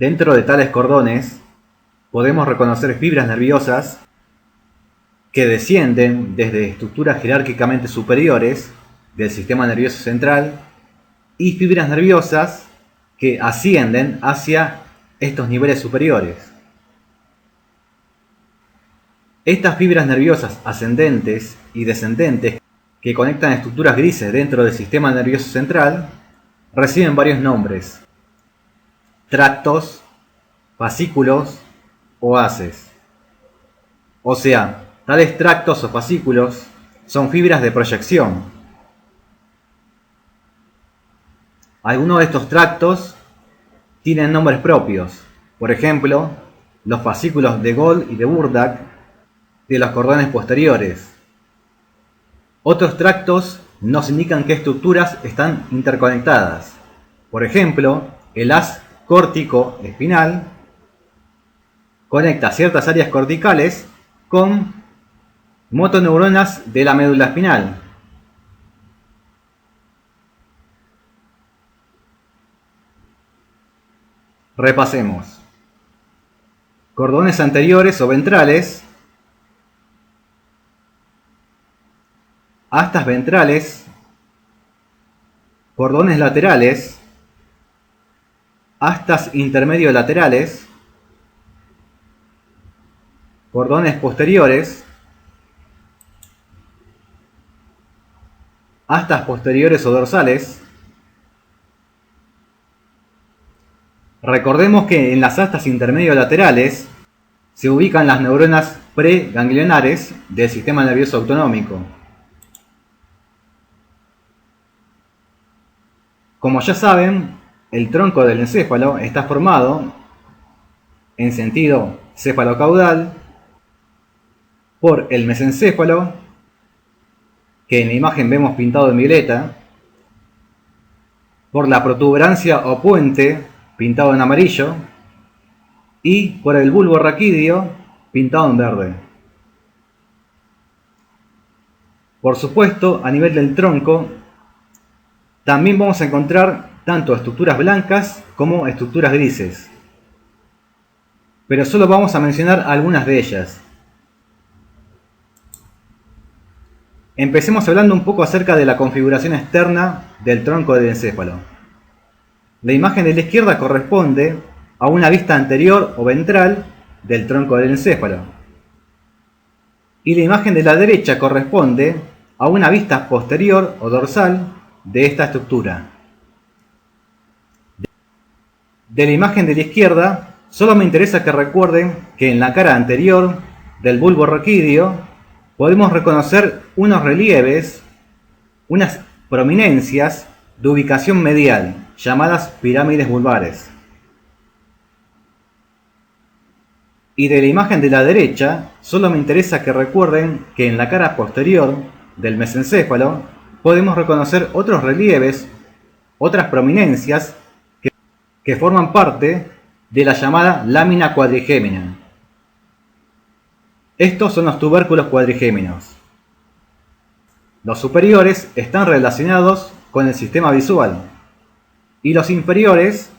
Dentro de tales cordones podemos reconocer fibras nerviosas que descienden desde estructuras jerárquicamente superiores del sistema nervioso central y fibras nerviosas que ascienden hacia estos niveles superiores. Estas fibras nerviosas ascendentes y descendentes que conectan estructuras grises dentro del sistema nervioso central reciben varios nombres: tractos, fascículos o haces. O sea, tales tractos o fascículos son fibras de proyección. Algunos de estos tractos tienen nombres propios, por ejemplo, los fascículos de Gold y de Burdak de los cordones posteriores. Otros tractos nos indican qué estructuras están interconectadas. Por ejemplo, el haz córtico espinal conecta ciertas áreas corticales con motoneuronas de la médula espinal. Repasemos. Cordones anteriores o ventrales, astas ventrales, cordones laterales, astas intermedio-laterales, cordones posteriores, astas posteriores o dorsales. Recordemos que en las astas intermedio-laterales se ubican las neuronas preganglionares del sistema nervioso autonómico. Como ya saben, el tronco del encéfalo está formado en sentido cefalocaudal por el mesencéfalo, que en la imagen vemos pintado en violeta, por la protuberancia o puente, pintado en amarillo, y por el bulbo raquídeo, pintado en verde. Por supuesto, a nivel del tronco, también vamos a encontrar tanto estructuras blancas como estructuras grises, pero solo vamos a mencionar algunas de ellas. Empecemos hablando un poco acerca de la configuración externa del tronco del encéfalo. La imagen de la izquierda corresponde a una vista anterior o ventral del tronco del encéfalo, y la imagen de la derecha corresponde a una vista posterior o dorsal de esta estructura. De la imagen de la izquierda, solo me interesa que recuerden que en la cara anterior del bulbo raquídeo podemos reconocer unos relieves, unas prominencias de ubicación medial, llamadas pirámides bulbares. Y de la imagen de la derecha, solo me interesa que recuerden que en la cara posterior del mesencéfalo podemos reconocer otros relieves, otras prominencias que forman parte de la llamada lámina cuadrigémina. Estos son los tubérculos cuadrigéminos. Los superiores están relacionados con el sistema visual y los inferiores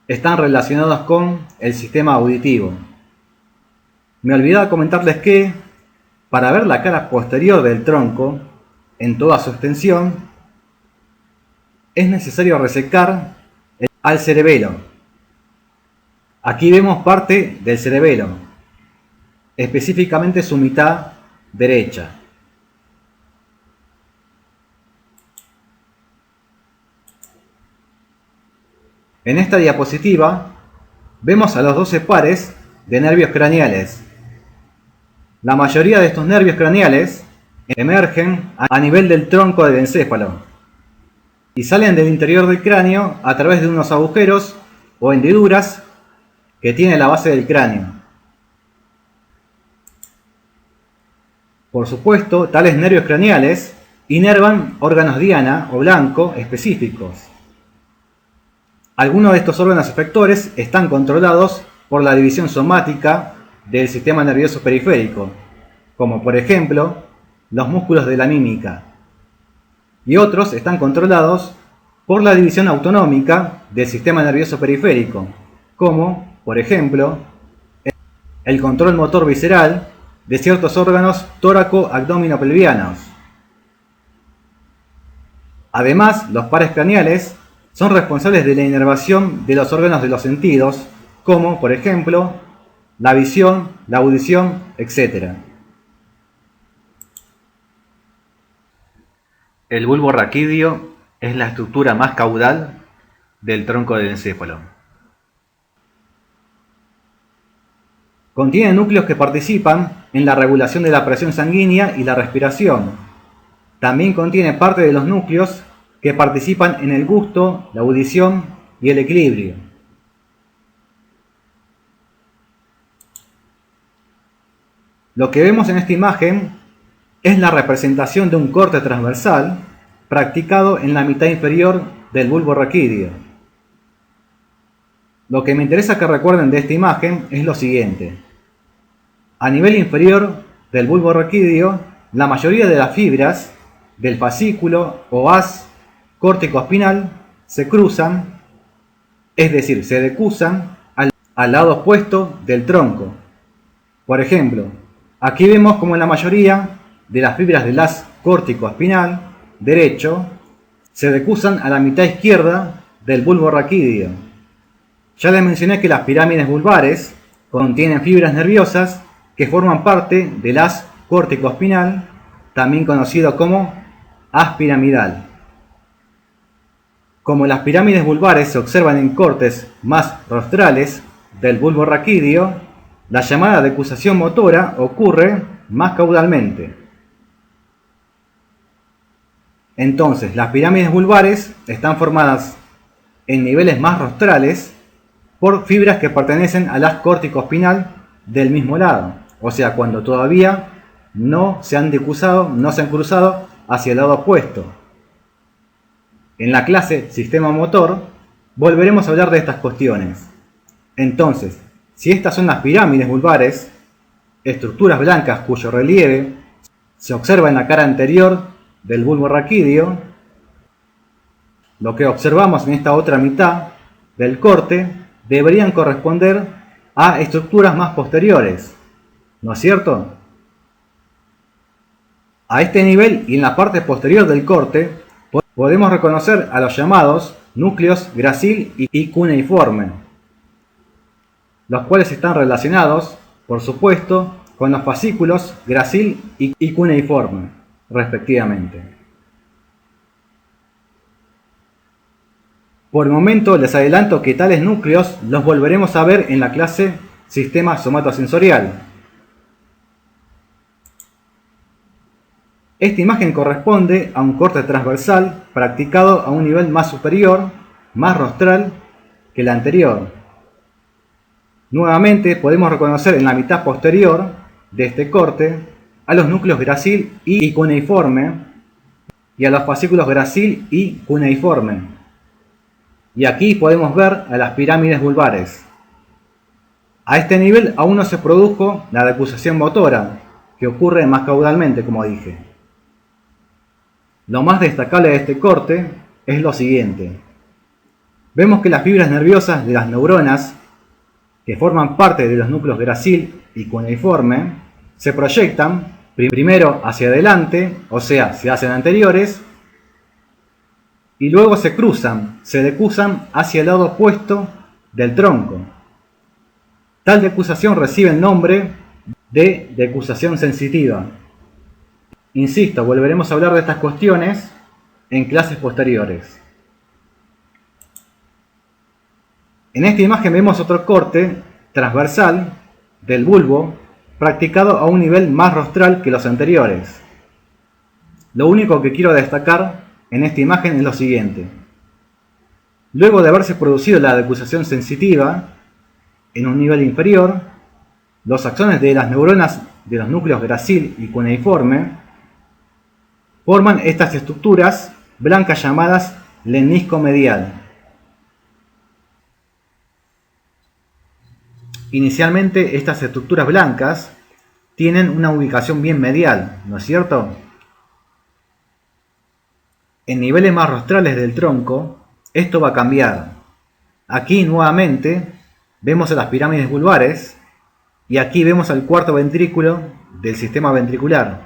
están relacionados con el sistema auditivo. Me olvidaba comentarles que para ver la cara posterior del tronco en toda su extensión es necesario resecar al cerebelo. Aquí vemos parte del cerebelo, específicamente su mitad derecha. En esta diapositiva vemos a los 12 pares de nervios craneales. La mayoría de estos nervios craneales emergen a nivel del tronco del encéfalo y salen del interior del cráneo a través de unos agujeros o hendiduras que tiene la base del cráneo. Por supuesto, tales nervios craneales inervan órganos diana o blanco específicos. Algunos de estos órganos efectores están controlados por la división somática del sistema nervioso periférico, como por ejemplo los músculos de la mímica, y otros están controlados por la división autonómica del sistema nervioso periférico, como, por ejemplo, el control motor visceral de ciertos órganos tóraco-abdominopelvianos. Además, los pares craneales son responsables de la inervación de los órganos de los sentidos, como, por ejemplo, la visión, la audición, etc. El bulbo raquídeo es la estructura más caudal del tronco del encéfalo. Contiene núcleos que participan en la regulación de la presión sanguínea y la respiración. También contiene parte de los núcleos que participan en el gusto, la audición y el equilibrio. Lo que vemos en esta imagen es la representación de un corte transversal practicado en la mitad inferior del bulbo raquídeo. Lo que me interesa que recuerden de esta imagen es lo siguiente. A nivel inferior del bulbo raquídeo, la mayoría de las fibras del fascículo o haz córtico-espinal se cruzan, es decir, se decusan al lado opuesto del tronco. Por ejemplo, aquí vemos como la mayoría de las fibras del haz córtico-espinal derecho se decusan a la mitad izquierda del bulbo raquídeo. Ya les mencioné que las pirámides vulvares contienen fibras nerviosas que forman parte del haz córtico-espinal, también conocido como haz piramidal. Como las pirámides vulvares se observan en cortes más rostrales del bulbo raquídeo, la llamada decusación motora ocurre más caudalmente. Entonces, las pirámides vulvares están formadas en niveles más rostrales por fibras que pertenecen al haz córtico-espinal del mismo lado, o sea, cuando todavía no se han decusado, no se han cruzado hacia el lado opuesto. En la clase Sistema Motor volveremos a hablar de estas cuestiones. Entonces, si estas son las pirámides vulvares, estructuras blancas cuyo relieve se observa en la cara anterior del bulbo raquídeo, lo que observamos en esta otra mitad del corte deberían corresponder a estructuras más posteriores, ¿no es cierto? A este nivel y en la parte posterior del corte podemos reconocer a los llamados núcleos gracil y cuneiforme, los cuales están relacionados, por supuesto, con los fascículos gracil y cuneiforme, respectivamente. Por el momento les adelanto que tales núcleos los volveremos a ver en la clase Sistema Somatosensorial. Esta imagen corresponde a un corte transversal practicado a un nivel más superior, más rostral que el anterior. Nuevamente podemos reconocer en la mitad posterior de este corte a los núcleos gracil y cuneiforme y a los fascículos gracil y cuneiforme. Y aquí podemos ver a las pirámides vulvares. A este nivel aún no se produjo la decusación motora, que ocurre más caudalmente, como dije. Lo más destacable de este corte es lo siguiente. Vemos que las fibras nerviosas de las neuronas, que forman parte de los núcleos gracil y cuneiforme, se proyectan primero hacia adelante, o sea, se hacen anteriores, y luego se cruzan, se decusan hacia el lado opuesto del tronco. Tal decusación recibe el nombre de decusación sensitiva. Insisto, volveremos a hablar de estas cuestiones en clases posteriores. En esta imagen vemos otro corte transversal del bulbo practicado a un nivel más rostral que los anteriores. Lo único que quiero destacar en esta imagen es lo siguiente. Luego de haberse producido la decusación sensitiva en un nivel inferior, los axones de las neuronas de los núcleos gracil y cuneiforme forman estas estructuras blancas llamadas lemnisco medial. Inicialmente estas estructuras blancas tienen una ubicación bien medial, ¿no es cierto? En niveles más rostrales del tronco, esto va a cambiar. Aquí nuevamente Vemos a las pirámides vulvares y aquí vemos al cuarto ventrículo del sistema ventricular.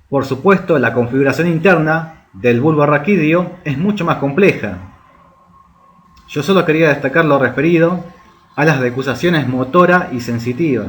Por supuesto, la configuración interna del bulbo raquídeo es mucho más compleja. Yo solo quería destacar lo referido a las decusaciones motora y sensitiva.